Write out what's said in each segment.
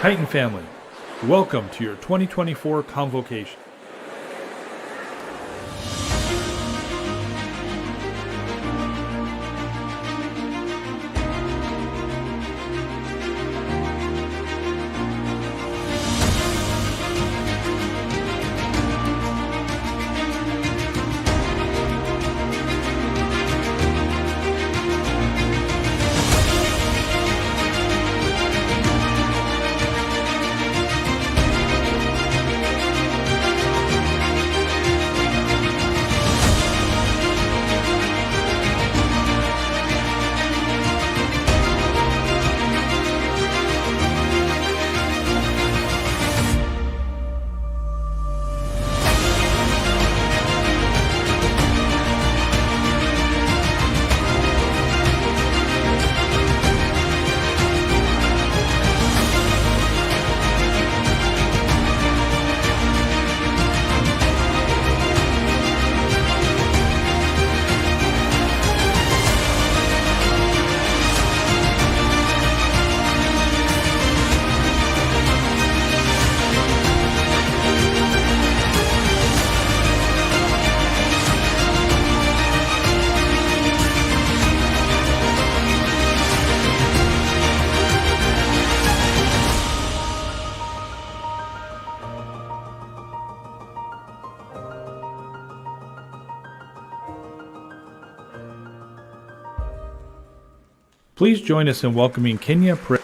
Titan family, welcome to your 2024 Convocation. Please join us in welcoming Kenya Perezgil.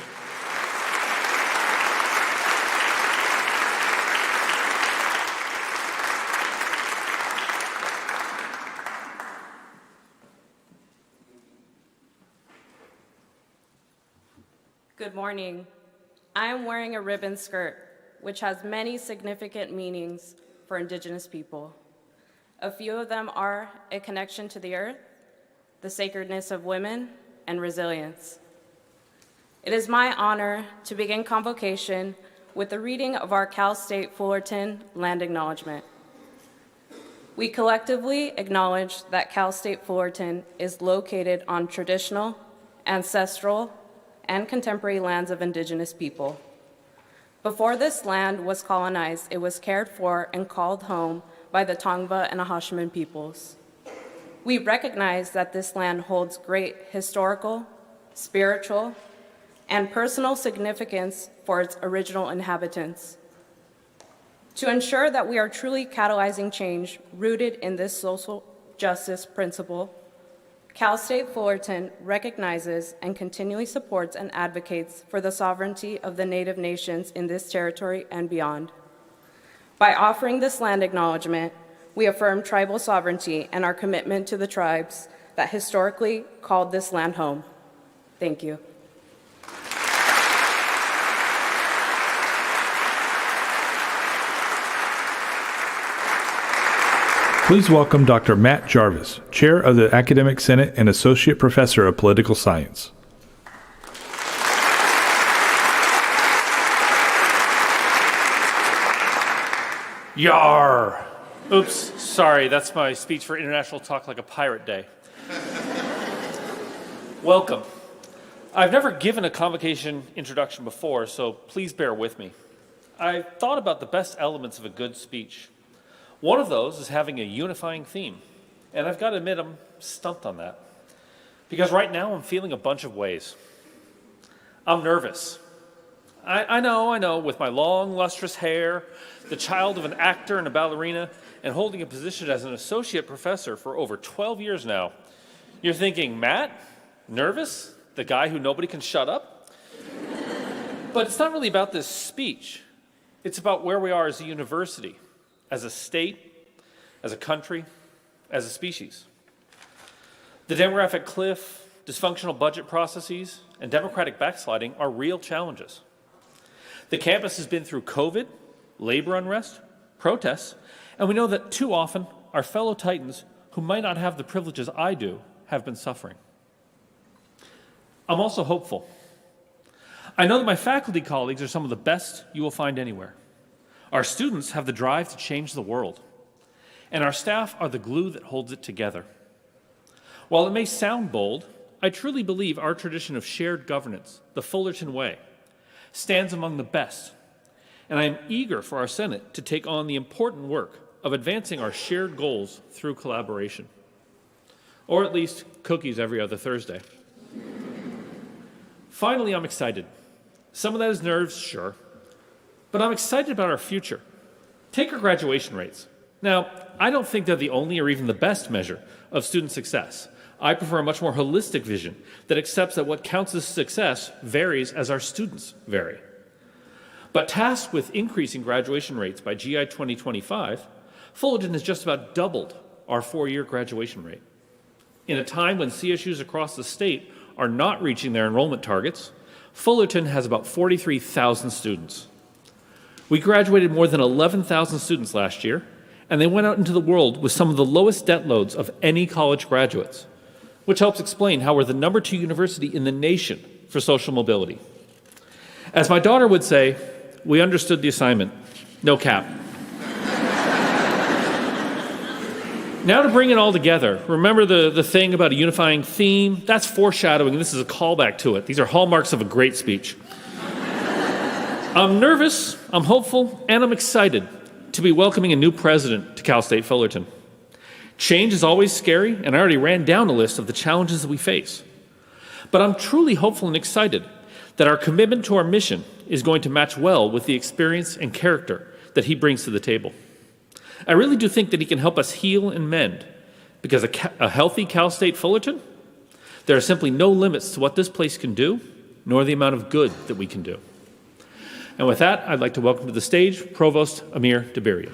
Good morning. I am wearing a ribbon skirt, which has many significant meanings for Indigenous people. A few of them are a connection to the earth, the sacredness of women, and resilience. It is my honor to begin Convocation with the reading of our Cal State Fullerton Land Acknowledgment. We collectively acknowledge that Cal State Fullerton is located on traditional, ancestral, and contemporary lands of Indigenous people. Before this land was colonized, it was cared for and called home by the Tongva and Ahashiman peoples. We recognize that this land holds great historical, spiritual, and personal significance for its original inhabitants. To ensure that we are truly catalyzing change rooted in this social justice principle, Cal State Fullerton recognizes and continually supports and advocates for the sovereignty of the Native nations in this territory and beyond. By offering this land acknowledgement, we affirm tribal sovereignty and our commitment to the tribes that historically called this land home. Thank you. Please welcome Dr. Matt Jarvis, Chair of the Academic Senate and Associate Professor of Political Science. Yar! Oops, sorry, that's my speech for International Talk Like a Pirate Day. Welcome. I've never given a convocation introduction before, so please bear with me. I've thought about the best elements of a good speech. One of those is having a unifying theme, and I've got to admit I'm stumped on that. Because right now I'm feeling a bunch of ways. I'm nervous. I know, with my long, lustrous hair, the child of an actor and a ballerina, and holding a position as an associate professor for over 12 years now. You're thinking, Matt? Nervous? The guy who nobody can shut up? But it's not really about this speech. It's about where we are as a university, as a state, as a country, as a species. The demographic cliff, dysfunctional budget processes, and democratic backsliding are real challenges. The campus has been through COVID, labor unrest, protests, and we know that too often our fellow Titans who might not have the privileges I do have been suffering. I'm also hopeful. I know that my faculty colleagues are some of the best you will find anywhere. Our students have the drive to change the world, and our staff are the glue that holds it together. While it may sound bold, I truly believe our tradition of shared governance, the Fullerton way, stands among the best, and I am eager for our Senate to take on the important work of advancing our shared goals through collaboration. Or at least cookies every other Thursday. Finally, I'm excited. Some of that is nerves, sure, but I'm excited about our future. Take our graduation rates. Now, I don't think they're the only or even the best measure of student success. I prefer a much more holistic vision that accepts that what counts as success varies as our students vary. But tasked with increasing graduation rates by GI 2025, Fullerton has just about doubled our 4-year graduation rate. In a time when CSUs across the state are not reaching their enrollment targets, Fullerton has about 43,000 students. We graduated more than 11,000 students last year, and they went out into the world with some of the lowest debt loads of any college graduates, which helps explain how we're the number 2 university in the nation for social mobility. As my daughter would say, we understood the assignment. No cap. Now to bring it all together, remember the thing about a unifying theme? That's foreshadowing, and this is a callback to it. These are hallmarks of a great speech. I'm nervous, I'm hopeful, and I'm excited to be welcoming a new president to Cal State Fullerton. Change is always scary, and I already ran down a list of the challenges that we face. But I'm truly hopeful and excited that our commitment to our mission is going to match well with the experience and character that he brings to the table. I really do think that he can help us heal and mend, because a healthy Cal State Fullerton, there are simply no limits to what this place can do, nor the amount of good that we can do. And with that, I'd like to welcome to the stage Provost Amir Dabirian.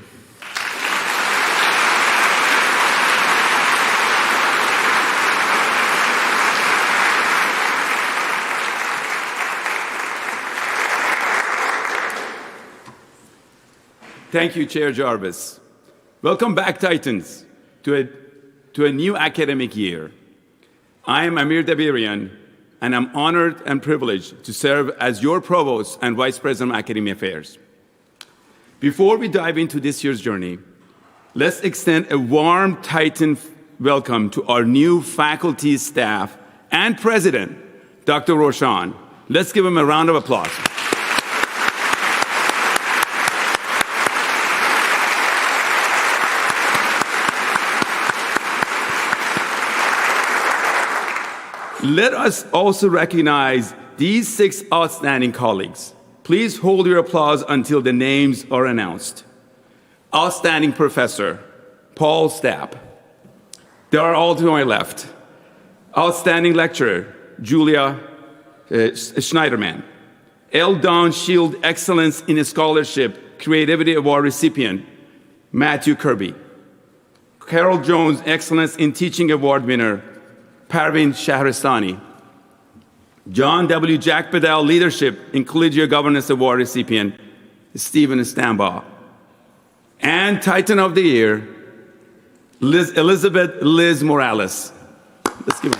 Thank you, Chair Jarvis. Welcome back, Titans, to a new academic year. I am Amir Dabirian, and I'm honored and privileged to serve as your Provost and Vice President of Academic Affairs. Before we dive into this year's journey, let's extend a warm Titan welcome to our new faculty, staff, and President, Dr. Rochon. Let's give him a round of applause. Let us also recognize these 6 outstanding colleagues. Please hold your applause until the names are announced. Outstanding Professor Paul Stapp. They are all to my left. Outstanding Lecturer Julia Schneiderman. L. Don Shield Excellence in Scholarship Creativity Award recipient Matthew Kirby. Carol Jones Excellence in Teaching Award winner Parveen Shahristani. John W. Jack Bedell Leadership in Collegiate Governance Award recipient Stephen Stambaugh. And Titan of the Year, Elizabeth Liz Morales. Let's give it.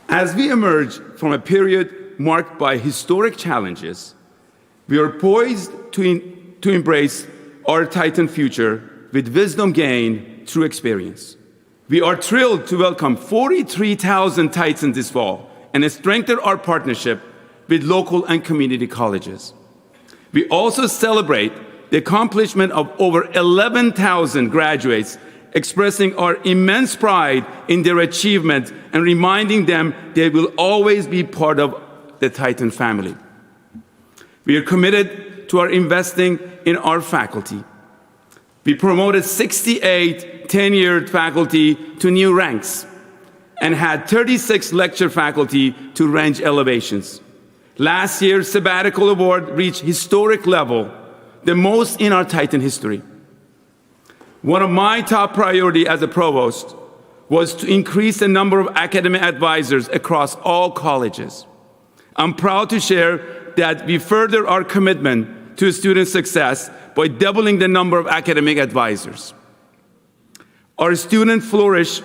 As we emerge from a period marked by historic challenges, we are poised to embrace our Titan future with wisdom gained through experience. We are thrilled to welcome 43,000 Titans this fall and strengthen our partnership with local and community colleges. We also celebrate the accomplishment of over 11,000 graduates, expressing our immense pride in their achievement and reminding them they will always be part of the Titan family. We are committed to our investing in our faculty. We promoted 68 tenured faculty to new ranks and had 36 lecture faculty to range elevations. Last year's sabbatical award reached historic level, the most in our Titan history. One of my top priorities as a provost was to increase the number of academic advisors across all colleges. I'm proud to share that we further our commitment to student success by doubling the number of academic advisors. Our students flourish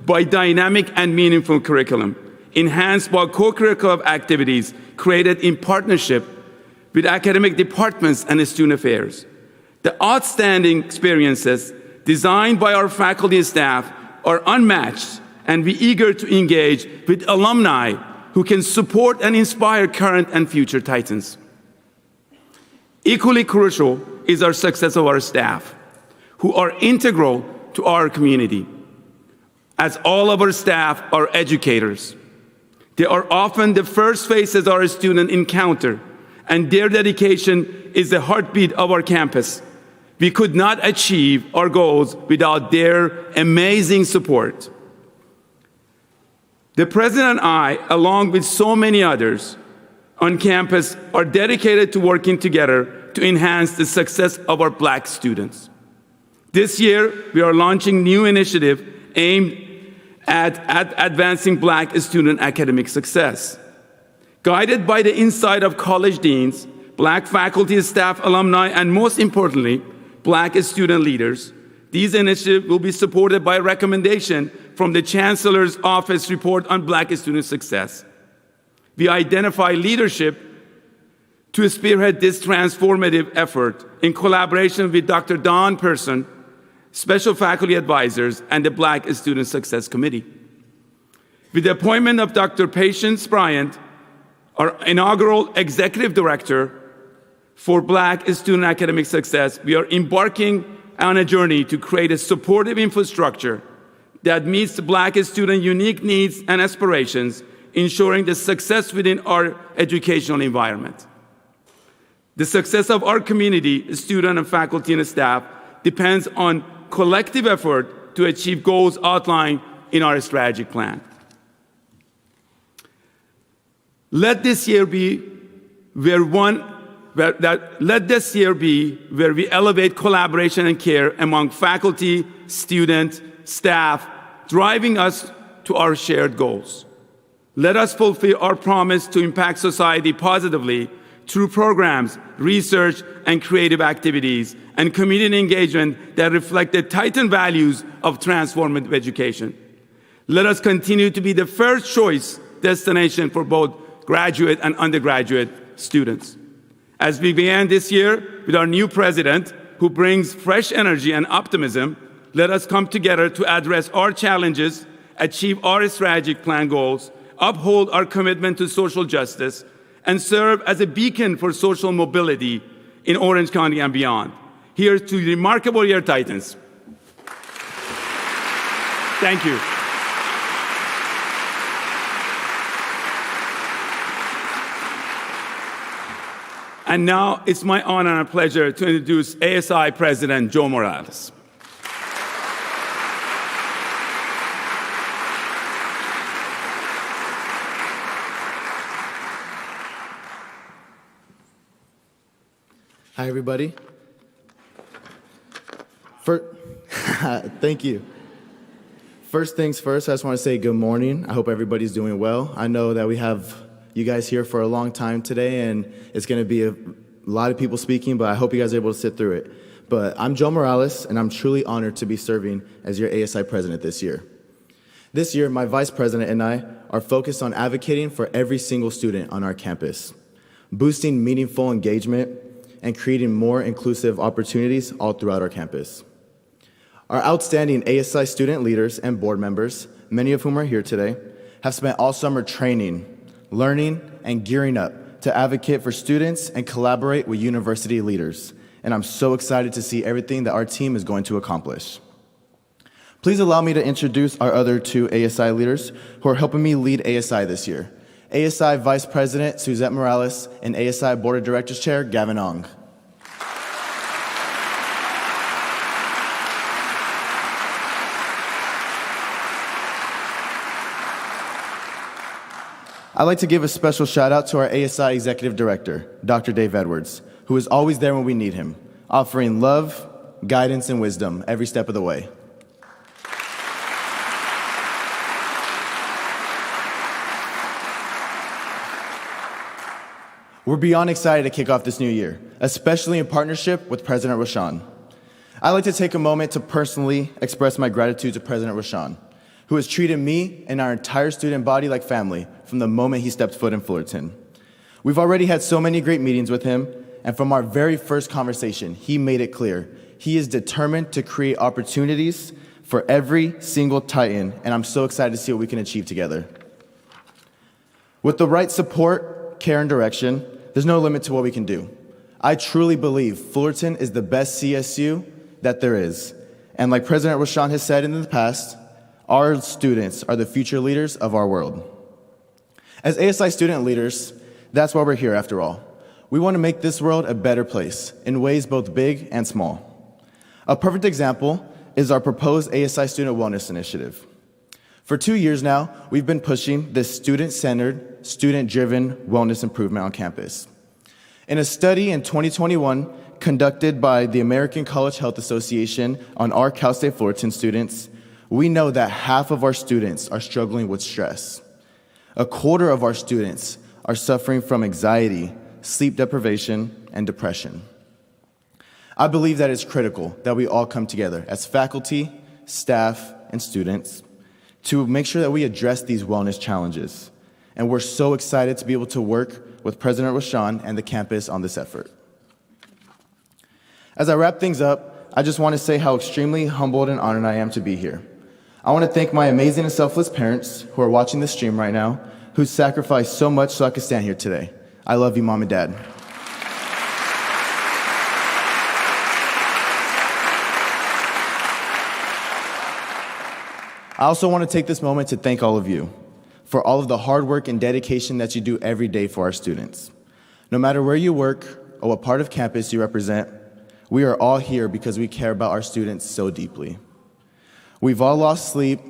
by dynamic and meaningful curriculum, enhanced by co-curricular activities created in partnership with academic departments and student affairs. The outstanding experiences designed by our faculty and staff are unmatched, and we're eager to engage with alumni who can support and inspire current and future Titans. Equally crucial is our success of our staff, who are integral to our community, as all of our staff are educators. They are often the first faces our students encounter, and their dedication is the heartbeat of our campus. We could not achieve our goals without their amazing support. The President and I, along with so many others on campus, are dedicated to working together to enhance the success of our Black students. This year, we are launching new initiative aimed at advancing Black student academic success. Guided by the insight of college deans, Black faculty, staff, alumni, and most importantly, Black student leaders, these initiatives will be supported by a recommendation from the Chancellor's Office report on Black student success. We identify leadership to spearhead this transformative effort in collaboration with Dr. Don Person, special faculty advisors, and the Black Student Success Committee. With the appointment of Dr. Patience Bryant, our inaugural executive director for Black student academic success, we are embarking on a journey to create a supportive infrastructure that meets the Black student unique needs and aspirations, ensuring the success within our educational environment. The success of our community, student and faculty and staff, depends on collective effort to achieve goals outlined in our strategic plan. Let this year be where we elevate collaboration and care among faculty, students, staff, driving us to our shared goals. Let us fulfill our promise to impact society positively through programs, research, and creative activities, and community engagement that reflect the Titan values of transformative education. Let us continue to be the first choice destination for both graduate and undergraduate students. As we began this year with our new president, who brings fresh energy and optimism, let us come together to address our challenges, achieve our strategic plan goals, uphold our commitment to social justice, and serve as a beacon for social mobility in Orange County and beyond. Here's to remarkable year, Titans. Thank you. And now it's my honor and pleasure to introduce ASI President Joe Morales. Hi, everybody. Thank you. First things first, I just want to say good morning. I hope everybody's doing well. I know that we have you guys here for a long time today, and it's going to be a lot of people speaking, but I hope you guys are able to sit through it. But I'm Joe Morales, and I'm truly honored to be serving as your ASI president this year. This year, my vice president and I are focused on advocating for every single student on our campus, boosting meaningful engagement, and creating more inclusive opportunities all throughout our campus. Our outstanding ASI student leaders and board members, many of whom are here today, have spent all summer training, learning, and gearing up to advocate for students and collaborate with university leaders. And I'm so excited to see everything that our team is going to accomplish. Please allow me to introduce our other two ASI leaders who are helping me lead ASI this year. ASI Vice President Suzette Morales and ASI Board of Directors Chair Gavin Ong. I'd like to give a special shout out to our ASI Executive Director, Dr. Dave Edwards, who is always there when we need him, offering love, guidance, and wisdom every step of the way. We're beyond excited to kick off this new year, especially in partnership with President Rochon. I'd like to take a moment to personally express my gratitude to President Rochon, who has treated me and our entire student body like family from the moment he stepped foot in Fullerton. We've already had so many great meetings with him, And from our very first conversation, he made it clear. He is determined to create opportunities for every single Titan, and I'm so excited to see what we can achieve together. With the right support, care, and direction, there's no limit to what we can do. I truly believe Fullerton is the best CSU that there is. And like President Rochon has said in the past, our students are the future leaders of our world. As ASI student leaders, that's why we're here after all. We want to make this world a better place in ways both big and small. A perfect example is our proposed ASI Student Wellness Initiative. For 2 years now, we've been pushing this student-centered, student-driven wellness improvement on campus. In a study in 2021 conducted by the American College Health Association on our Cal State Fullerton students, we know that half of our students are struggling with stress. A quarter of our students are suffering from anxiety, sleep deprivation, and depression. I believe that it's critical that we all come together as faculty, staff, and students to make sure that we address these wellness challenges. And we're so excited to be able to work with President Rochon and the campus on this effort. As I wrap things up, I just want to say how extremely humbled and honored I am to be here. I want to thank my amazing and selfless parents who are watching this stream right now, who sacrificed so much so I could stand here today. I love you, Mom and Dad. I also want to take this moment to thank all of you for all of the hard work and dedication that you do every day for our students. No matter where you work or what part of campus you represent, we are all here because we care about our students so deeply. We've all lost sleep,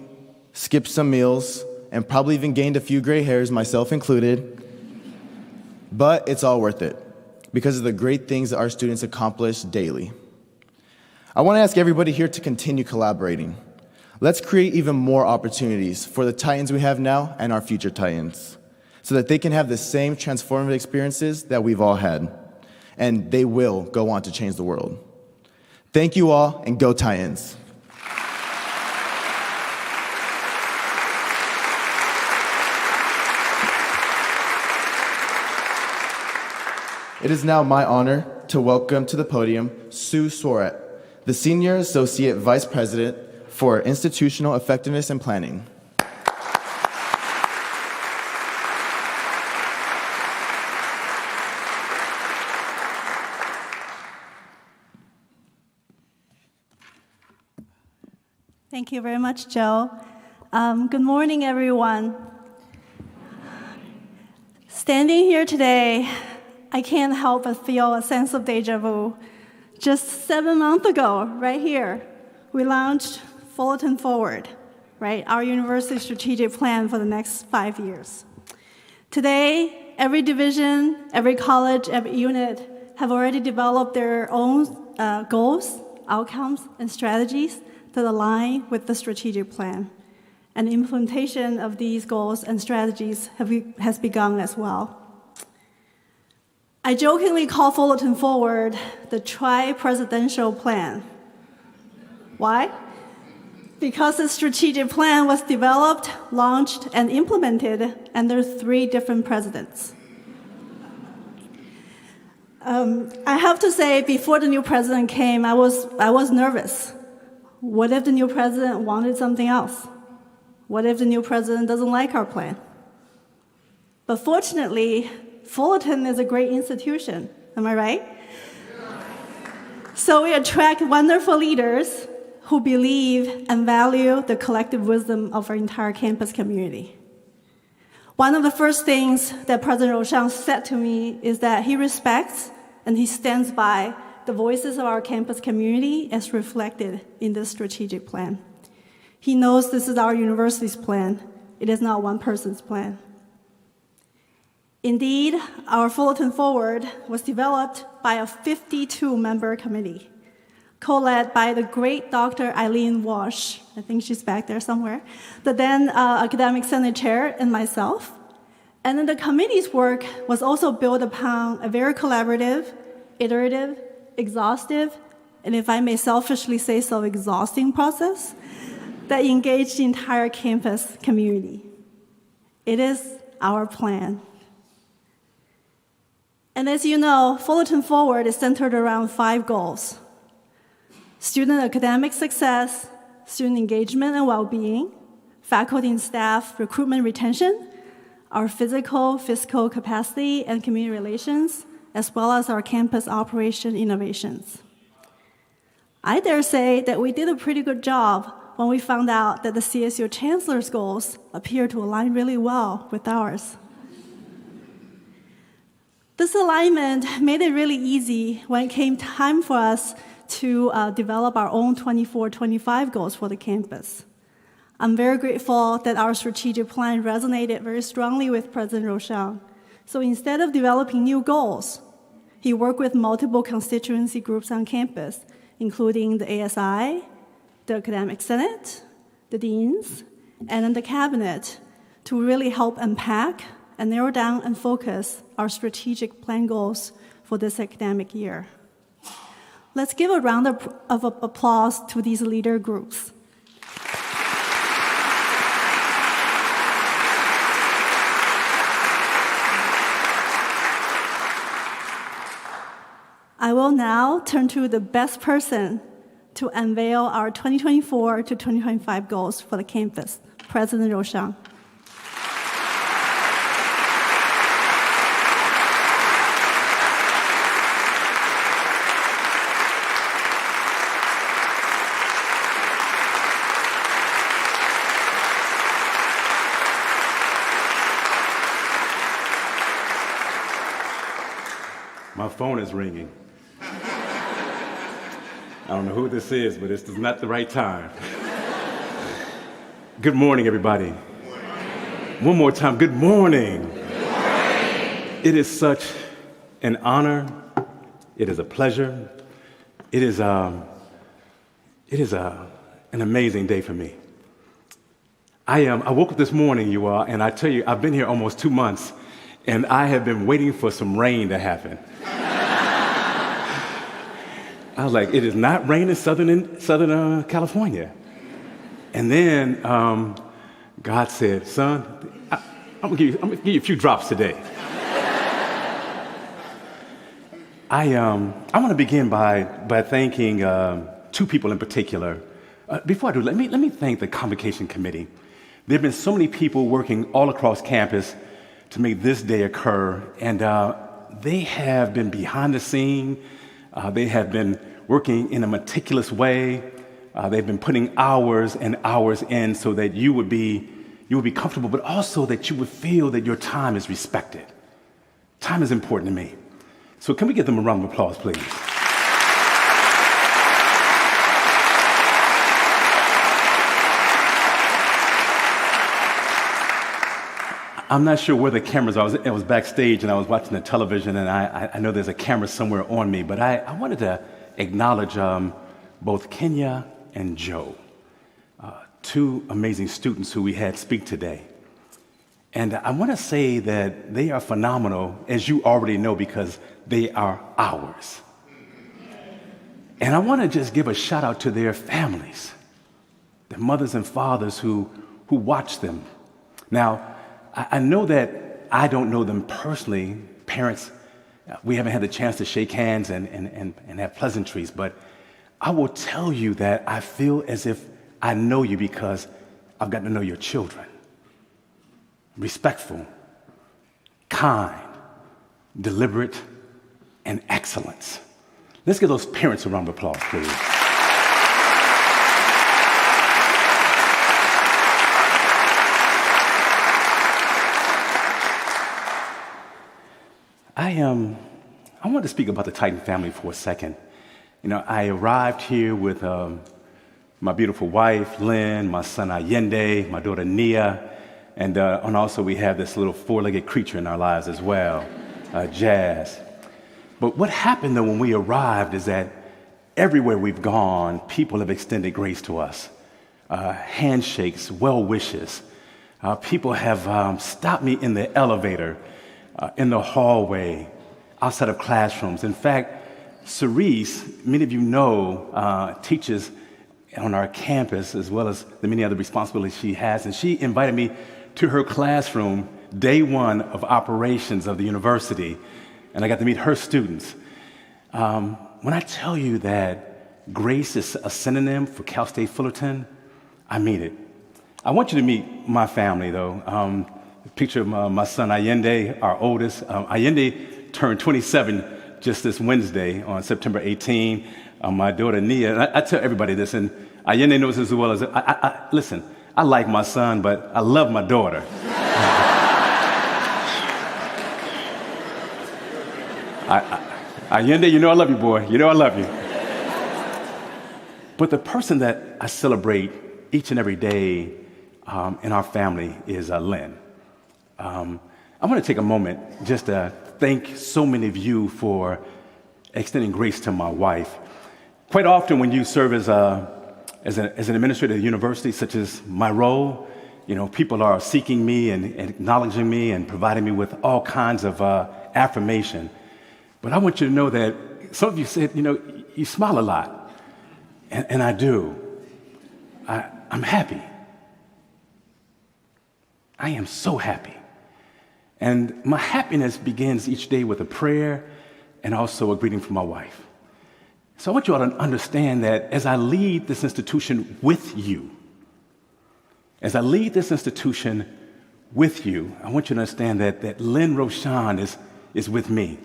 skipped some meals, and probably even gained a few gray hairs, myself included, but it's all worth it because of the great things that our students accomplish daily. I want to ask everybody here to continue collaborating. Let's create even more opportunities for the Titans we have now and our future Titans so that they can have the same transformative experiences that we've all had, and they will go on to change the world. Thank you all, and go Titans. It is now my honor to welcome to the podium Sue Swarat, the Senior Associate Vice President for Institutional Effectiveness and Planning. Thank you very much, Joe. Good morning, everyone. Standing here today, I can't help but feel a sense of deja vu. Just 7 months ago, right here, we launched Fullerton Forward, right? Our university strategic plan for the next 5 years. Today, every division, every college, every unit have already developed their own goals, outcomes, and strategies that align with the strategic plan. And the implementation of these goals and strategies has begun as well. I jokingly call Fullerton Forward the tri-presidential plan. Why? Because the strategic plan was developed, launched, and implemented under 3 different presidents. I have to say, before the new president came, I was nervous. What if the new president wanted something else? What if the new president doesn't like our plan? But fortunately, Fullerton is a great institution. Am I right? So we attract wonderful leaders who believe and value the collective wisdom of our entire campus community. One of the first things that President Rochon said to me is that he respects and he stands by the voices of our campus community as reflected in this strategic plan. He knows this is our university's plan. It is not one person's plan. Indeed, our Fullerton Forward was developed by a 52-member committee, co-led by the great Dr. Eileen Walsh, I think she's back there somewhere, the then Academic Senate Chair, and myself. And then the committee's work was also built upon a very collaborative, iterative, exhaustive, and if I may selfishly say so, exhausting process that engaged the entire campus community. It is our plan. And as you know, Fullerton Forward is centered around 5 goals: student academic success, student engagement and well-being, faculty and staff recruitment retention, our physical, fiscal capacity and community relations, as well as our campus operation innovations. I dare say that we did a pretty good job when we found out that the CSU Chancellor's goals appear to align really well with ours. This alignment made it really easy when it came time for us to develop our own 24-25 goals for the campus. I'm very grateful that our strategic plan resonated very strongly with President Rochon. So instead of developing new goals, he worked with multiple constituency groups on campus, including the ASI, the Academic Senate, the deans, and then the cabinet, to really help unpack and narrow down and focus our strategic plan goals for this academic year. Let's give a round of applause to these leader groups. I will now turn to the best person to unveil our 2024 to 2025 goals for the campus, President Rochon. My phone is ringing. I don't know who this is, but this is not the right time. Good morning, everybody. Good morning. One more time, good morning. Good morning. It is such an honor. It is a pleasure. It is an amazing day for me. I woke up this morning, you all, and I tell you, I've been here almost 2 months, and I have been waiting for some rain to happen. I was like, it is not raining in Southern California. And then God said, son, I'm gonna give you a few drops today. I want to begin by thanking 2 people in particular. Before I do, let me thank the Convocation Committee. There have been so many people working all across campus to make this day occur, and they have been behind the scene. They have been working in a meticulous way. They've been putting hours and hours in so that you would be comfortable, but also that you would feel that your time is respected. Time is important to me. So can we give them a round of applause, please? I'm not sure where the cameras are. I was backstage and I was watching the television, and I know there's a camera somewhere on me, but I wanted to acknowledge both Kenya and Joe, 2 amazing students who we had speak today. And I want to say that they are phenomenal, as you already know, because they are ours. And I want to just give a shout out to their families, their mothers and fathers who watch them. Now, I know that I don't know them personally. Parents, we haven't had the chance to shake hands and have pleasantries, but I will tell you that I feel as if I know you because I've gotten to know your children. Respectful, kind, deliberate, and excellence. Let's give those parents a round of applause, please. I want to speak about the Titan family for a second. You know, I arrived here with my beautiful wife, Lynn, my son Allende, my daughter Nia, and also we have this little 4-legged creature in our lives as well, Jazz. But what happened though when we arrived is that everywhere we've gone, people have extended grace to us. Handshakes, well wishes. People have stopped me in the elevator, in the hallway, outside of classrooms. In fact, Cerise, many of you know, teaches on our campus as well as the many other responsibilities she has, and she invited me to her classroom day 1 of operations of the university. and I got to meet her students. When I tell you that grace is a synonym for Cal State Fullerton, I mean it. I want you to meet my family, though. A picture of my son Allende, our oldest. Allende turned 27 just this Wednesday on September 18. My daughter Nia, and I tell everybody this, and Allende knows as well as listen, I like my son, but I love my daughter. Allende, you know I love you, boy. You know I love you. But the person that I celebrate each and every day in our family is Lynn. I want to take a moment just to thank so many of you for extending grace to my wife. Quite often when you serve as an administrator at a university, such as my role, people are seeking me and acknowledging me and providing me with all kinds of affirmation. But I want you to know that some of you said, you smile a lot. And I do. I'm happy. I am so happy. And my happiness begins each day with a prayer and also a greeting from my wife. So I want you all to understand that as I lead this institution with you, I want you to understand that Lynn Rochon is with me,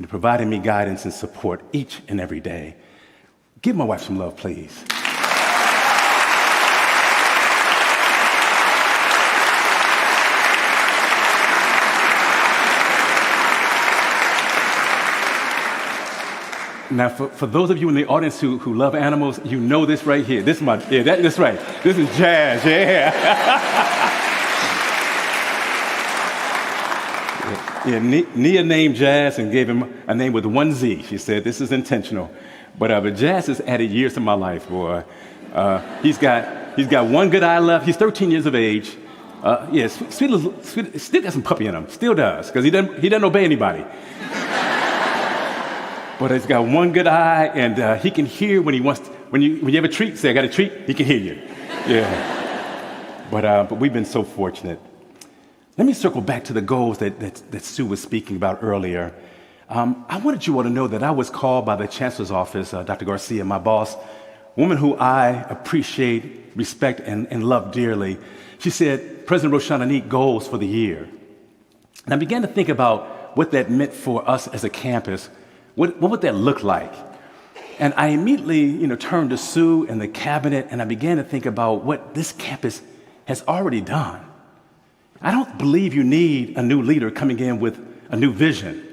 providing me guidance and support each and every day. Give my wife some love, please. Now, for those of you in the audience who love animals, you know this right here. This is that's right. This is Jazz, Nia named Jazz and gave him a name with one Z. She said, this is intentional. But Jazz has added years to my life, boy. He's got one good eye left. He's 13 years of age. Sweet, still got some puppy in him. Still does, because he doesn't obey anybody. But he's got one good eye, and he can hear when he wants. When you have a treat, say, I got a treat, he can hear you. Yeah. But we've been so fortunate. Let me circle back to the goals that Sue was speaking about earlier. I wanted you all to know that I was called by the Chancellor's Office, Dr. Garcia, my boss, a woman who I appreciate, respect, and love dearly. She said, President Rochon, I need goals for the year. And I began to think about what that meant for us as a campus. What would that look like? And I immediately, turned to Sue and the cabinet, and I began to think about what this campus has already done. I don't believe you need a new leader coming in with a new vision.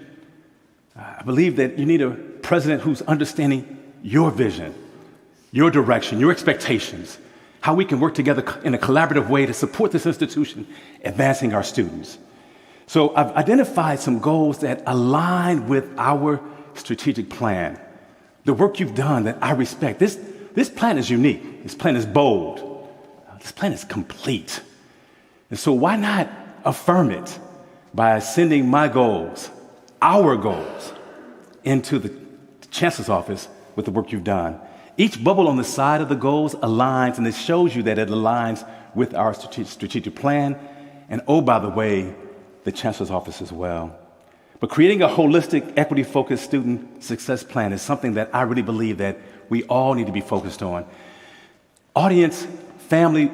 I believe that you need a president who's understanding your vision, your direction, your expectations, how we can work together in a collaborative way to support this institution, advancing our students. So I've identified some goals that align with our strategic plan, the work you've done that I respect. This plan is unique. This plan is bold. This plan is complete. And so why not affirm it by sending my goals, our goals, into the Chancellor's Office with the work you've done. Each bubble on the side of the goals aligns, and it shows you that it aligns with our strategic plan, and oh, by the way, the Chancellor's Office as well. But creating a holistic, equity-focused student success plan is something that I really believe that we all need to be focused on. Audience, family,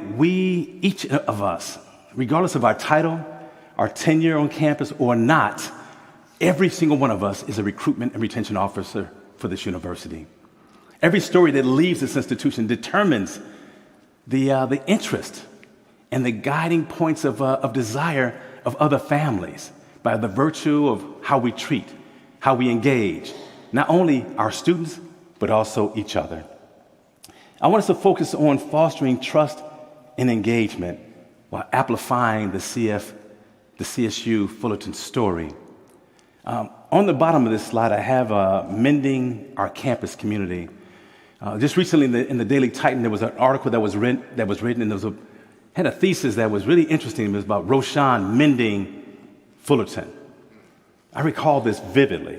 each of us, regardless of our title, our tenure on campus or not, every single one of us is a recruitment and retention officer for this university. Every story that leaves this institution determines the interest and the guiding points of desire of other families by the virtue of how we treat, how we engage, not only our students, but also each other. I want us to focus on fostering trust and engagement while amplifying the CSU Fullerton story. On the bottom of this slide, I have Mending Our Campus Community. Just recently in the Daily Titan, there was an article that was written, and had a thesis that was really interesting. It was about Rochon mending Fullerton. I recall this vividly.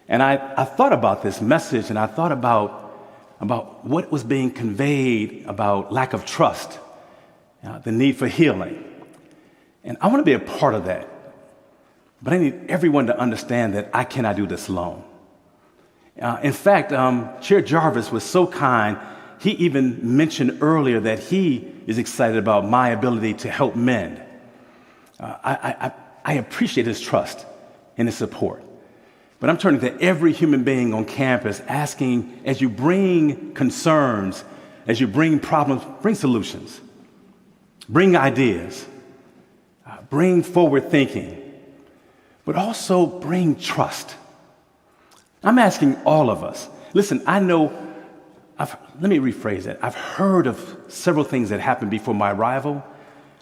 And I thought about this message, and I thought about what was being conveyed about lack of trust, the need for healing. And I want to be a part of that. But I need everyone to understand that I cannot do this alone. In fact, Chair Jarvis was so kind, he even mentioned earlier that he is excited about my ability to help mend. I appreciate his trust and his support. But I'm turning to every human being on campus asking, as you bring concerns, as you bring problems, bring solutions, bring ideas, bring forward thinking, but also bring trust. I'm asking all of us. Listen, I know, let me rephrase that. I've heard of several things that happened before my arrival.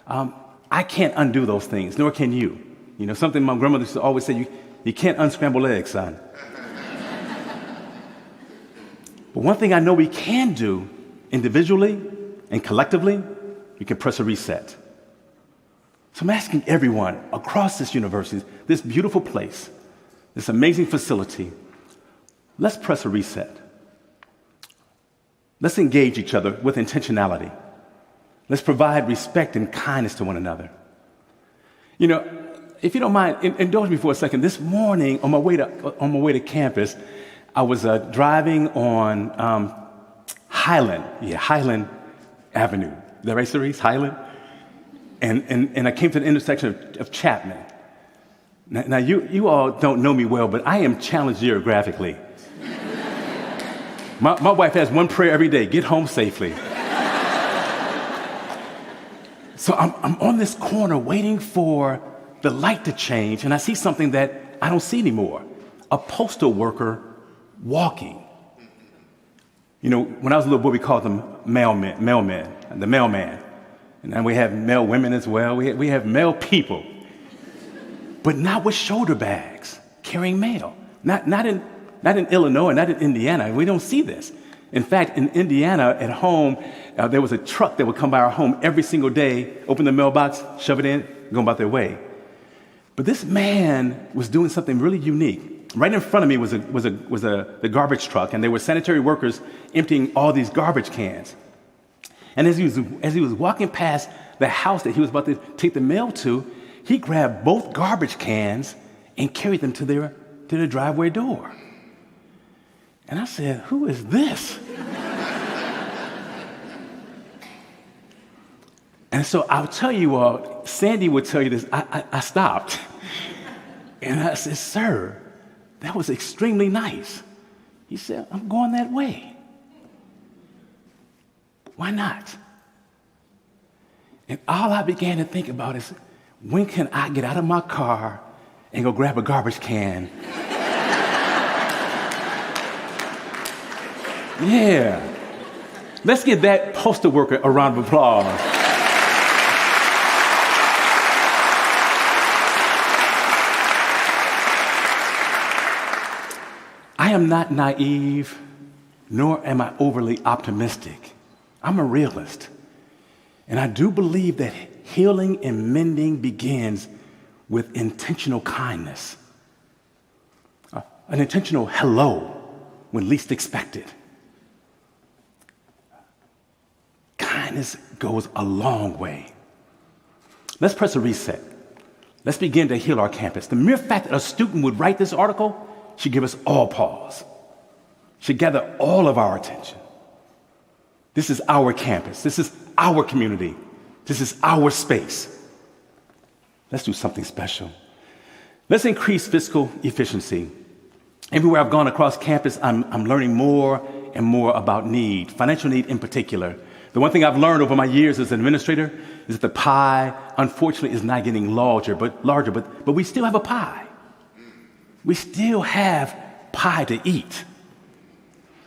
I can't undo those things, nor can you. You know, something my grandmother used to always say, you can't unscramble eggs, son. But one thing I know we can do individually and collectively, we can press a reset. So I'm asking everyone across this university, this beautiful place, this amazing facility, let's press a reset. Let's engage each other with intentionality. Let's provide respect and kindness to one another. You know, if you don't mind, indulge me for a second. This morning, on my way to campus, I was driving on Highland Avenue. Is that right, Cerise? Highland? And I came to the intersection of Chapman. Now you all don't know me well, but I am challenged geographically. My wife has one prayer every day: get home safely. So I'm on this corner waiting for the light to change, and I see something that I don't see anymore: a postal worker walking. You know, when I was a little boy, we called them mailmen, the mailman. And then we have male women as well. We have male people, but not with shoulder bags, carrying mail. Not in Illinois, not in Indiana. We don't see this. In fact, in Indiana, at home, there was a truck that would come by our home every single day, open the mailbox, shove it in, go about their way. But this man was doing something really unique. Right in front of me was the garbage truck, and there were sanitary workers emptying all these garbage cans. And as he was walking past the house that he was about to take the mail to, he grabbed both garbage cans and carried them to their driveway door. And I said, "Who is this?" And so I'll tell you all, Sandy would tell you this, I stopped. And I said, "Sir, that was extremely nice." He said, "I'm going that way. Why not?" And all I began to think about is, when can I get out of my car and go grab a garbage can? Yeah. Let's give that postal worker a round of applause. I am not naive, nor am I overly optimistic. I'm a realist. And I do believe that healing and mending begins with intentional kindness. An intentional hello when least expected. Kindness goes a long way. Let's press a reset. Let's begin to heal our campus. The mere fact that a student would write this article should give us all pause, should gather all of our attention. This is our campus. This is our community. This is our space. Let's do something special. Let's increase fiscal efficiency. Everywhere I've gone across campus, I'm learning more and more about need, financial need in particular. The one thing I've learned over my years as an administrator is that the pie, unfortunately, is not getting larger, but we still have a pie. We still have pie to eat.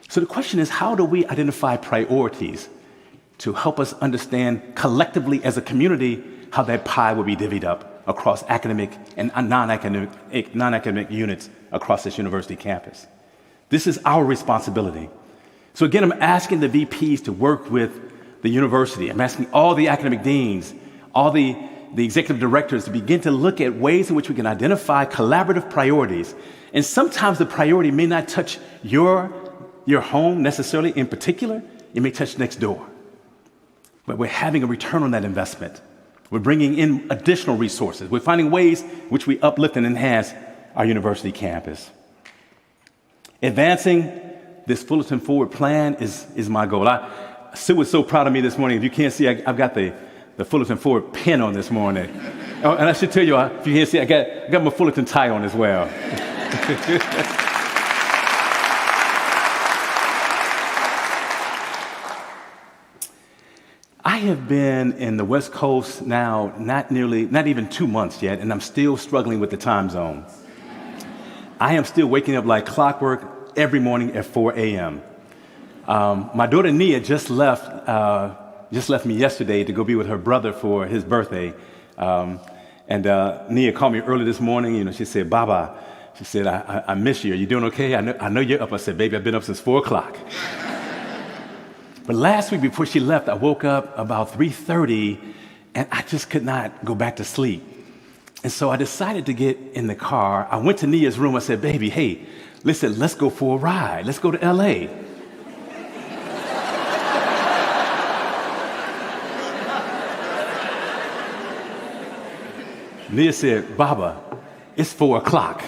So the question is, how do we identify priorities to help us understand collectively as a community how that pie will be divvied up across academic and non-academic units across this university campus? This is our responsibility. So again, I'm asking the VPs to work with the university. I'm asking all the academic deans, all the executive directors to begin to look at ways in which we can identify collaborative priorities. And sometimes the priority may not touch your home necessarily in particular. It may touch next door. But we're having a return on that investment. We're bringing in additional resources. We're finding ways which we uplift and enhance our university campus. Advancing this Fullerton Forward plan is my goal. Sue was so proud of me this morning. If you can't see, I've got the Fullerton Forward pin on this morning. Oh, and I should tell you, if you can't see, I got my Fullerton tie on as well. I have been in the West Coast now not even 2 months yet, and I'm still struggling with the time zone. I am still waking up like clockwork every morning at 4 a.m. My daughter Nia just left me yesterday to go be with her brother for his birthday. And Nia called me early this morning. She said, "Baba," she said, I miss you. Are you doing okay? I know you're up. I said, "Baby, I've been up since 4 o'clock." But last week before she left, I woke up about 3:30, and I just could not go back to sleep. And so I decided to get in the car. I went to Nia's room. I said, "Baby, hey, listen, let's go for a ride. Let's go to L.A." Nia said, "Baba, it's 4 o'clock."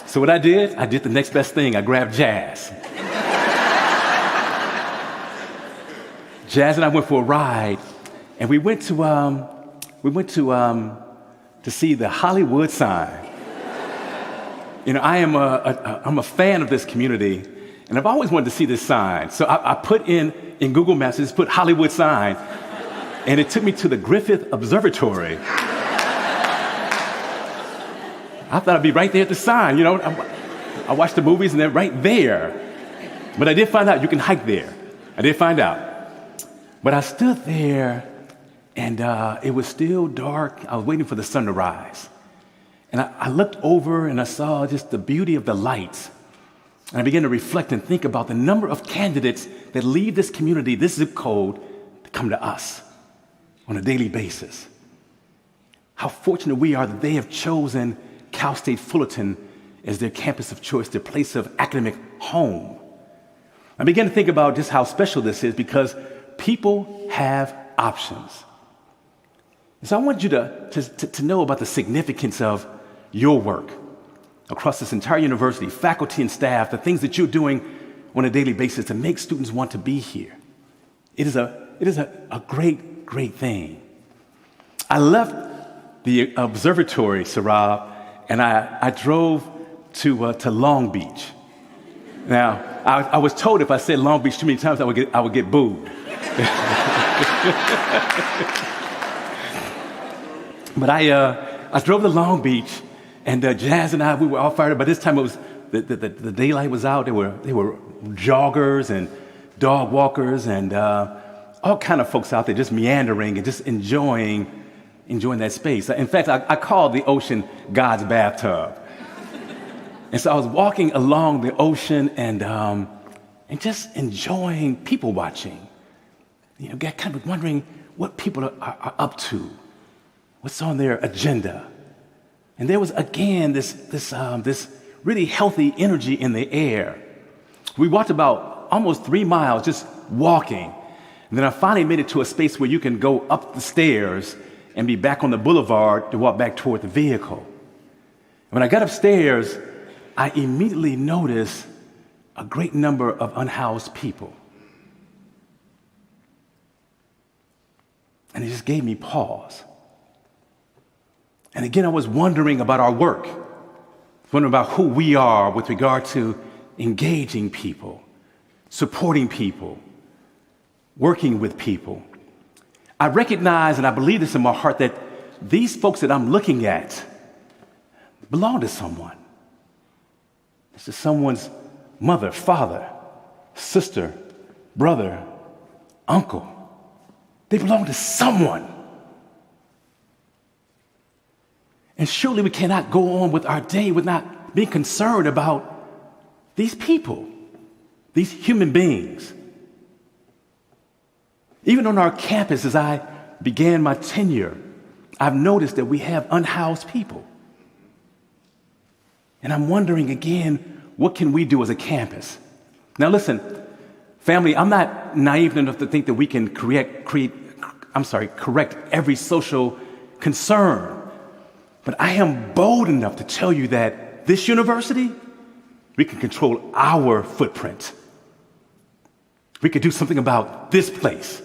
So what I did the next best thing. I grabbed Jazz. Jazz and I went for a ride, and we went to see the Hollywood sign. I'm a fan of this community, and I've always wanted to see this sign. So I put in Google Maps, just put Hollywood sign, and it took me to the Griffith Observatory. I thought I'd be right there at the sign. I watched the movies, and they're right there. But I did find out you can hike there. I did find out. But I stood there, and it was still dark. I was waiting for the sun to rise. And I looked over, and I saw just the beauty of the lights. And I began to reflect and think about the number of candidates that leave this community, this zip code, to come to us on a daily basis. How fortunate we are that they have chosen Cal State Fullerton as their campus of choice, their place of academic home. I began to think about just how special this is because people have options. And so I want you to know about the significance of your work across this entire university, faculty and staff, the things that you're doing on a daily basis to make students want to be here. It is a great, great thing. I left the observatory, Swarat, and I drove to Long Beach. Now, I was told if I said Long Beach too many times, I would get booed. But I drove to Long Beach, and Jazz and we were all fired up. By this time, it was the daylight was out. There were joggers and dog walkers and all kind of folks out there just meandering and just enjoying that space. In fact, I called the ocean God's bathtub. And so I was walking along the ocean and just enjoying people watching. Kind of wondering what people are up to, what's on their agenda. And there was, again, this really healthy energy in the air. We walked about almost 3 miles just walking. And then I finally made it to a space where you can go up the stairs and be back on the boulevard to walk back toward the vehicle. When I got upstairs, I immediately noticed a great number of unhoused people. And it just gave me pause. And again, I was wondering about our work, wondering about who we are with regard to engaging people, supporting people, working with people. I recognize, and I believe this in my heart, that these folks that I'm looking at belong to someone. This is someone's mother, father, sister, brother, uncle. They belong to someone. And surely we cannot go on with our day with not being concerned about these people, these human beings. Even on our campus, as I began my tenure, I've noticed that we have unhoused people. And I'm wondering again, what can we do as a campus? Now listen, family, I'm not naive enough to think that we can create correct every social concern. But I am bold enough to tell you that this university, we can control our footprint. We could do something about this place,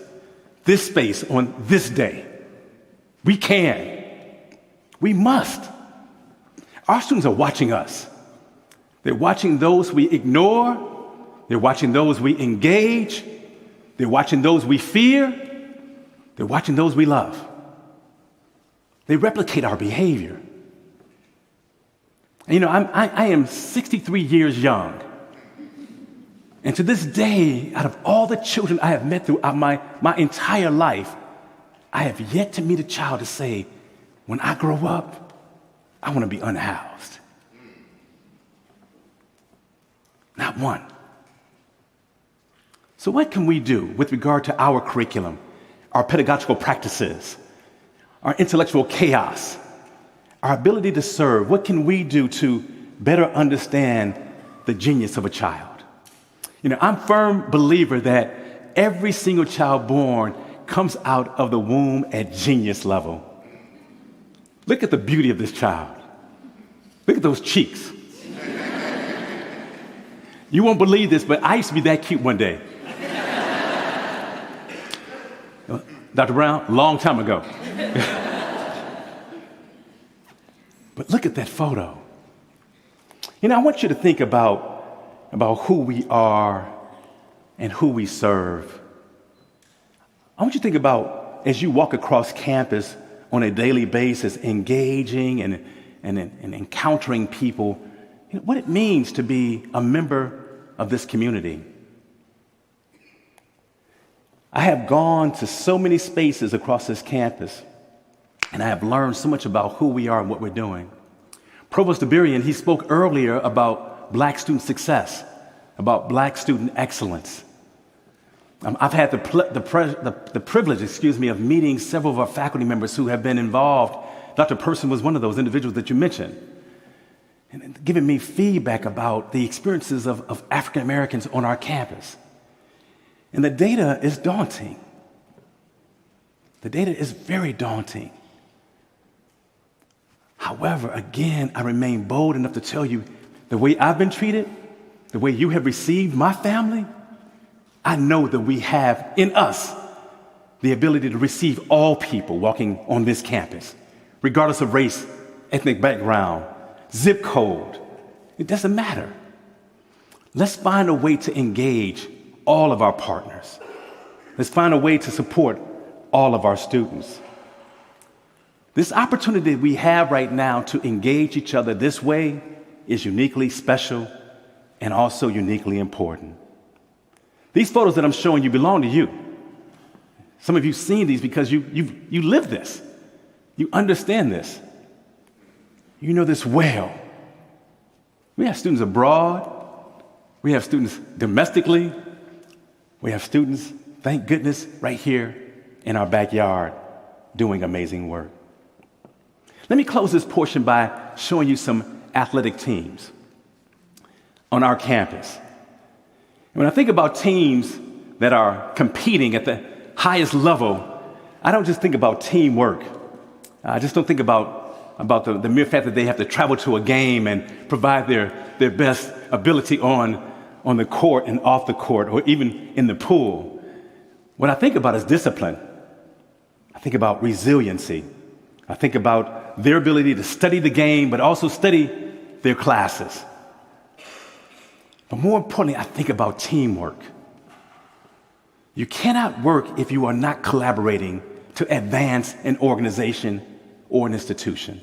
this space on this day. We can. We must. Our students are watching us. They're watching those we ignore. They're watching those we engage. They're watching those we fear. They're watching those we love. They replicate our behavior. And, you know, I am 63 years young. And to this day, out of all the children I have met throughout my entire life, I have yet to meet a child to say, when I grow up, I want to be unhoused. Not one. So what can we do with regard to our curriculum, our pedagogical practices, our intellectual chaos, our ability to serve? What can we do to better understand the genius of a child? You know, I'm a firm believer that every single child born comes out of the womb at genius level. Look at the beauty of this child. Look at those cheeks. You won't believe this, but I used to be that cute one day. Dr. Brown, long time ago. But look at that photo. You know, I want you to think about who we are and who we serve. I want you to think about, as you walk across campus on a daily basis, engaging and encountering people, you know, what it means to be a member of this community. I have gone to so many spaces across this campus, and I have learned so much about who we are and what we're doing. Provost Dabirian, he spoke earlier about Black student success, about Black student excellence. I've had the privilege, of meeting several of our faculty members who have been involved. Dr. Person was one of those individuals that you mentioned, and giving me feedback about the experiences of African Americans on our campus. And the data is daunting. The data is very daunting. However, again, I remain bold enough to tell you the way I've been treated, the way you have received my family, I know that we have in us the ability to receive all people walking on this campus, regardless of race, ethnic background, zip code. It doesn't matter. Let's find a way to engage all of our partners. Let's find a way to support all of our students. This opportunity we have right now to engage each other this way is uniquely special and also uniquely important. These photos that I'm showing you belong to you. Some of you have seen these because you live this. You understand this. You know this well. We have students abroad. We have students domestically. We have students, thank goodness, right here in our backyard doing amazing work. Let me close this portion by showing you some athletic teams on our campus. When I think about teams that are competing at the highest level, I don't just think about teamwork. I just don't think about the mere fact that they have to travel to a game and provide their best ability on the court and off the court, or even in the pool. What I think about is discipline. I think about resiliency. I think about their ability to study the game, but also study their classes. But more importantly, I think about teamwork. You cannot work if you are not collaborating to advance an organization or an institution.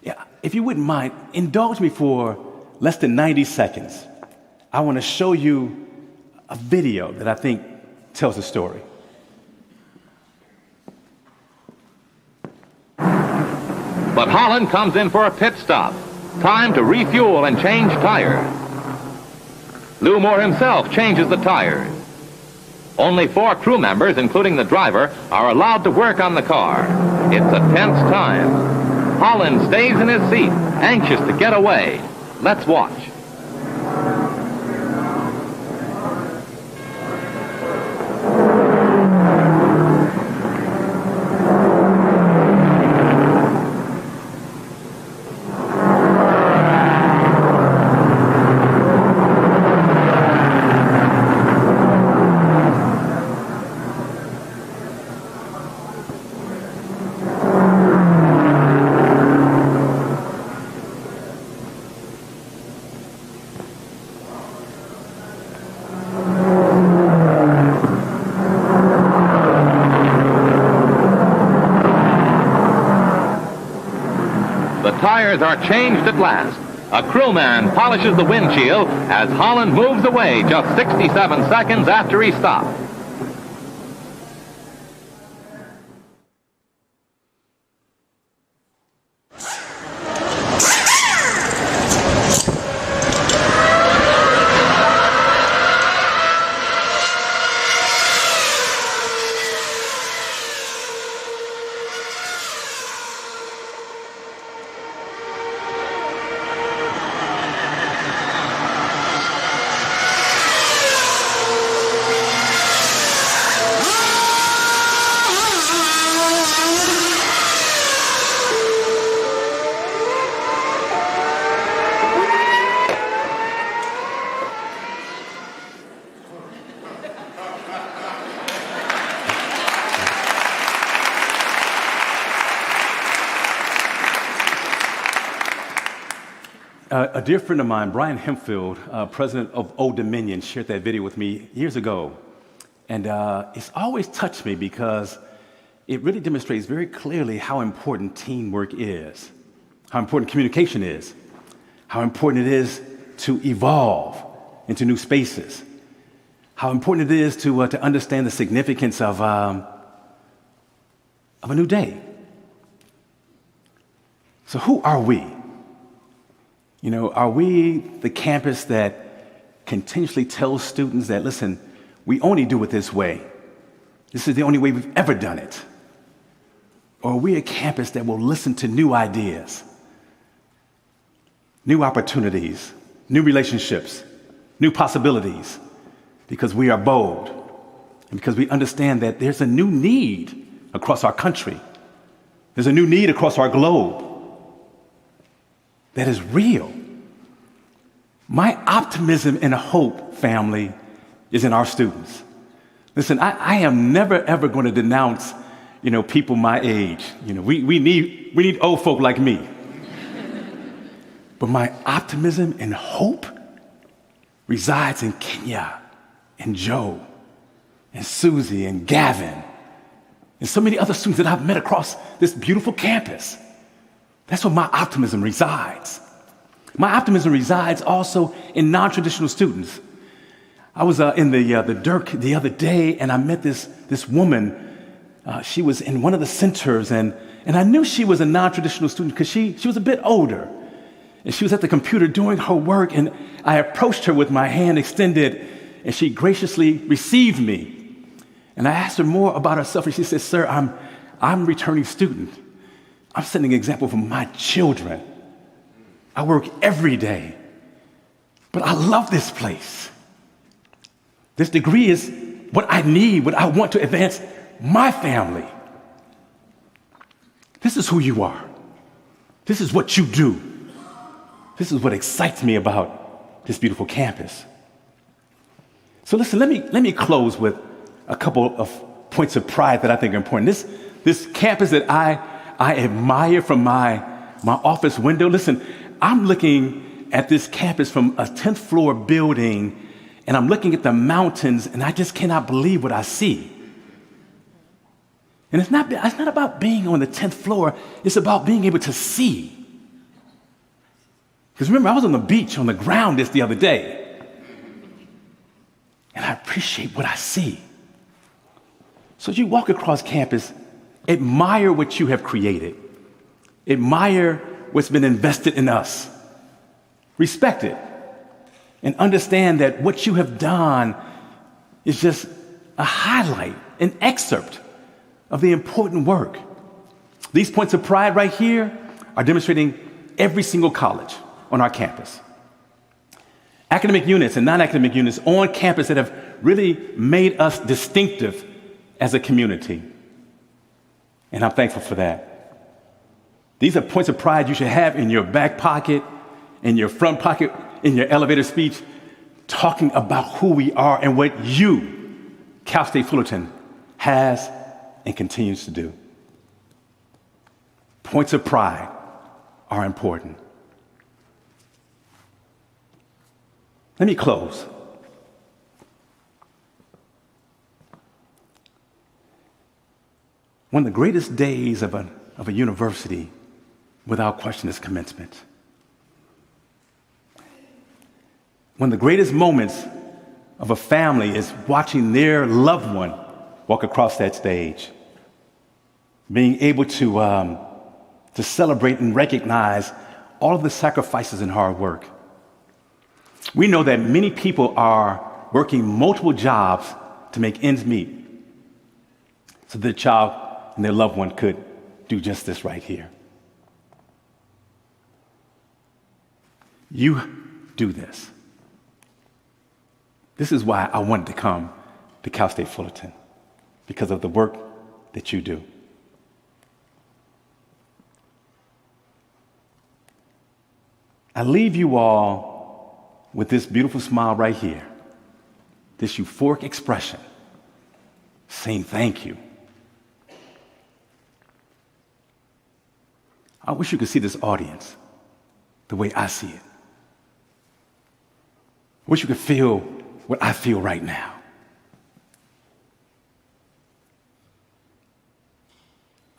Yeah, if you wouldn't mind, indulge me for less than 90 seconds. I want to show you a video that I think tells the story. But Holland comes in for a pit stop. Time to refuel and change tires. Lou Moore himself changes the tires. Only 4 crew members, including the driver, are allowed to work on the car. It's a tense time. Holland stays in his seat, anxious to get away. Let's watch. tires are changed at last. A crewman polishes the windshield as Holland moves away just 67 seconds after he stopped. A dear friend of mine, Brian Hempfield, president of Old Dominion, shared that video with me years ago. And it's always touched me because it really demonstrates very clearly how important teamwork is, how important communication is, how important it is to evolve into new spaces, how important it is to understand the significance of a new day. So who are we? You know, are we the campus that continuously tells students that, listen, we only do it this way. This is the only way we've ever done it. Or are we a campus that will listen to new ideas, new opportunities, new relationships, new possibilities, because we are bold and because we understand that there's a new need across our country. There's a new need across our globe that is real. My optimism and hope, family, is in our students. Listen, I am never, ever going to denounce, people my age. We need old folk like me. But my optimism and hope resides in Kenya and Joe and Susie and Gavin and so many other students that I've met across this beautiful campus. That's where my optimism resides. My optimism resides also in non-traditional students. I was in the Dirk the other day, and I met this woman. She was in one of the centers, and I knew she was a non-traditional student because she was a bit older. And she was at the computer doing her work, and I approached her with my hand extended, and she graciously received me. And I asked her more about herself, and she said, "Sir, I'm a returning student. I'm setting an example for my children. I work every day, but I love this place. This degree is what I need, what I want to advance my family. This is who you are. This is what you do. This is what excites me about this beautiful campus." So listen, let me close with a couple of points of pride that I think are important. This campus that I admire from my office window. Listen, I'm looking at this campus from a 10th floor building, and I'm looking at the mountains, and I just cannot believe what I see. And it's not about being on the 10th floor, it's about being able to see. Because remember, I was on the beach, on the ground the other day, and I appreciate what I see. So as you walk across campus, admire what you have created. Admire what's been invested in us. Respect it. And understand that what you have done is just a highlight, an excerpt of the important work. These points of pride right here are demonstrating every single college on our campus. Academic units and non-academic units on campus that have really made us distinctive as a community. And I'm thankful for that. These are points of pride you should have in your back pocket, in your front pocket, in your elevator speech, talking about who we are and what you, Cal State Fullerton, has and continues to do. Points of pride are important. Let me close. One of the greatest days of a university without question is commencement. One of the greatest moments of a family is watching their loved one walk across that stage, being able to celebrate and recognize all of the sacrifices and hard work. We know that many people are working multiple jobs to make ends meet, so their child and their loved one could do just this right here. You do this. This is why I wanted to come to Cal State Fullerton, because of the work that you do. I leave you all with this beautiful smile right here, this euphoric expression, saying thank you. I wish you could see this audience the way I see it. I wish you could feel what I feel right now.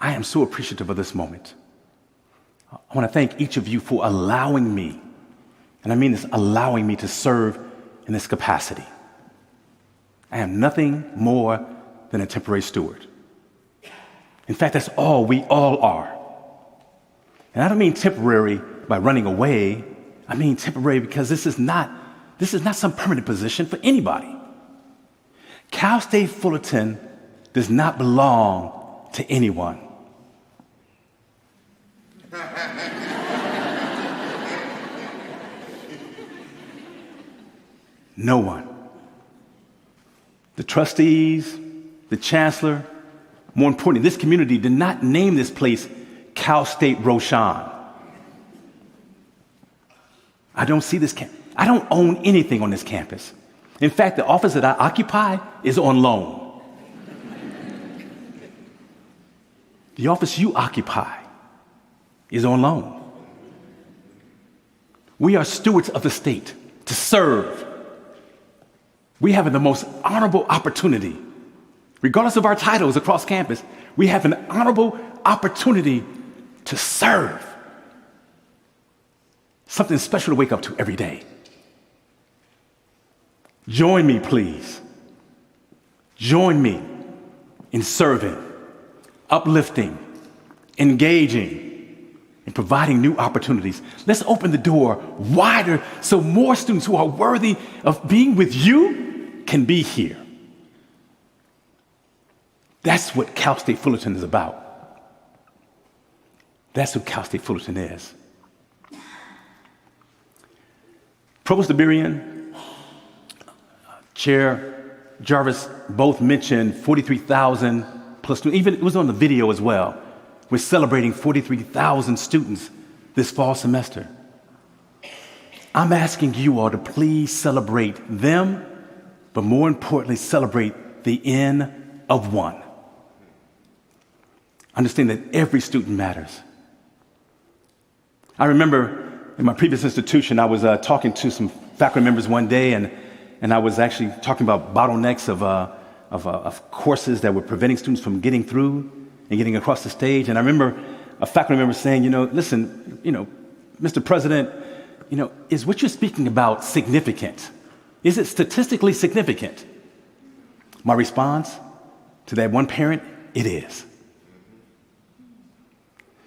I am so appreciative of this moment. I want to thank each of you for allowing me, and I mean this, allowing me to serve in this capacity. I am nothing more than a temporary steward. In fact, that's all we all are. And I don't mean temporary by running away. I mean temporary because this is not some permanent position for anybody. Cal State Fullerton does not belong to anyone. No one. The trustees, the chancellor, more importantly, this community did not name this place Cal State Rochon. I don't see this I don't own anything on this campus. In fact, the office that I occupy is on loan. The office you occupy is on loan. We are stewards of the state to serve. We have the most honorable opportunity, regardless of our titles across campus, we have an honorable opportunity to serve. Something special to wake up to every day. Join me, please. Join me in serving, uplifting, engaging, and providing new opportunities. Let's open the door wider so more students who are worthy of being with you can be here. That's what Cal State Fullerton is about. That's who Cal State Fullerton is. Provost Dabirian, Chair Jarvis both mentioned 43,000 plus students. Even it was on the video as well. We're celebrating 43,000 students this fall semester. I'm asking you all to please celebrate them, but more importantly, celebrate the N of one. Understand that every student matters. I remember in my previous institution, I was talking to some faculty members one day, and I was actually talking about bottlenecks of courses that were preventing students from getting through and getting across the stage. And I remember a faculty member saying, listen, Mr. President, is what you're speaking about significant? Is it statistically significant? My response to that one parent, it is.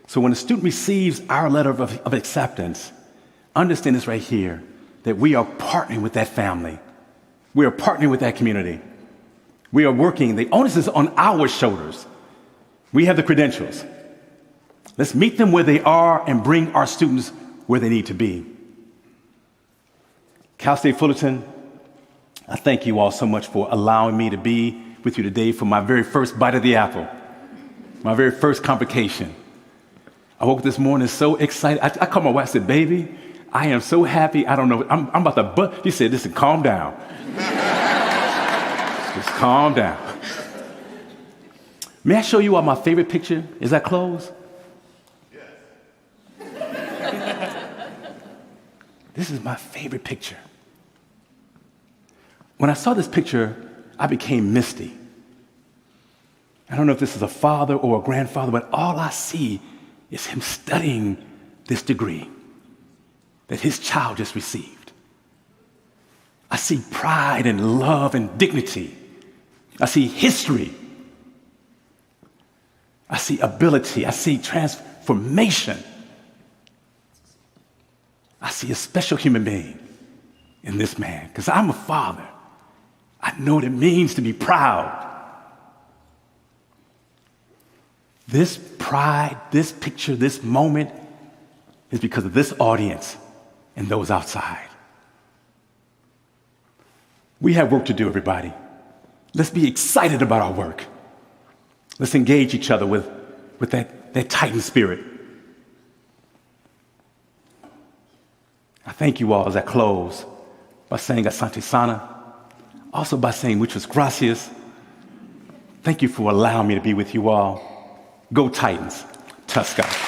So when a student receives our letter of acceptance, understand this right here, that we are partnering with that family. We are partnering with that community. We are working. The onus is on our shoulders. We have the credentials. Let's meet them where they are and bring our students where they need to be. Cal State Fullerton, I thank you all so much for allowing me to be with you today for my very first bite of the apple, my very first convocation. I woke up this morning so excited. I called my wife and said, baby, I am so happy. I don't know. I'm about to bust. She said, listen, calm down. Just calm down. May I show you all my favorite picture? Is that close? Yes. This is my favorite picture. When I saw this picture, I became misty. I don't know if this is a father or a grandfather, but all I see is him studying this degree that his child just received. I see pride and love and dignity. I see history. I see ability. I see transformation. I see a special human being in this man, because I'm a father. I know what it means to be proud. This pride, this picture, this moment is because of this audience and those outside. We have work to do, everybody. Let's be excited about our work. Let's engage each other with that Titan spirit. I thank you all as I close by saying Asante Sana, also by saying muchas gracias. Thank you for allowing me to be with you all. Go Titans. Tuska.